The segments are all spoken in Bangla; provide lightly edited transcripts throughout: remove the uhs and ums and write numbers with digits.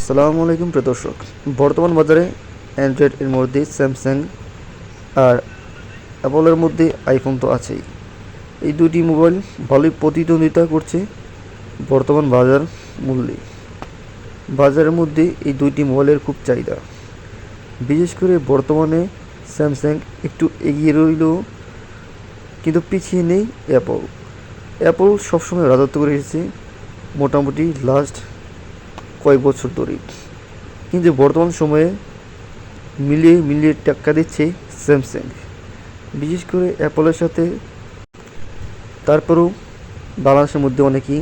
আসসালামু আলাইকুম প্রিয় দর্শক। বর্তমান বাজারে অ্যান্ড্রয়েড এর মধ্যে স্যামসাং আর অ্যাপলের মধ্যে আইফোন তো আছেই। এই দুটি মোবাইল ভালোই প্রতিদ্বন্দ্বিতা করছে বর্তমান বাজার মূল্যে। বাজারের মধ্যে এই দুইটি মোবাইলের খুব চাহিদা। বিশেষ করে বর্তমানে স্যামসাং একটু এগিয়ে রইলেও কিন্তু পিছিয়ে নেই অ্যাপল। অ্যাপল সবসময় রাজত্ব করে এসেছে মোটামুটি লাস্ট কয়েক বছর ধরেই, কিন্তু বর্তমান সময়ে মিলিয়ে মিলিয়ে টেক্কা দিচ্ছে স্যামসাং, বিশেষ করে অ্যাপলের সাথে। তারপরেও বাংলাদেশের মধ্যে অনেকেই,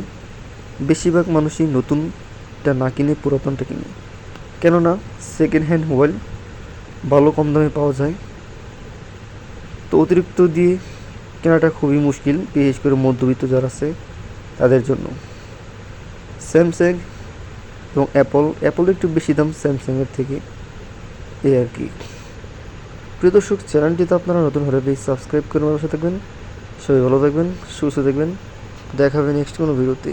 বেশিরভাগ মানুষই নতুনটা না কিনে পুরাতনটা কিনে, কেননা সেকেন্ড হ্যান্ড মোবাইল ভালো কম দামে পাওয়া যায়। তো অতিরিক্ত দিয়ে কেনাটা খুবই মুশকিল, বিশেষ করে মধ্যবিত্ত যারা আছে তাদের জন্য। স্যামসাং এবং অ্যাপল একটু বেশি দাম স্যামসাংয়ের থেকে, এই আর কি। প্রিয় দর্শক, চ্যানেলটিতে আপনারা নতুন হলে প্লিজ সাবস্ক্রাইব করে আমার পাশে থাকবেন। সবাই ভালো থাকবেন, সুস্থ থাকবেন। দেখা হবে নেক্সট কোনো ভিডিওতে।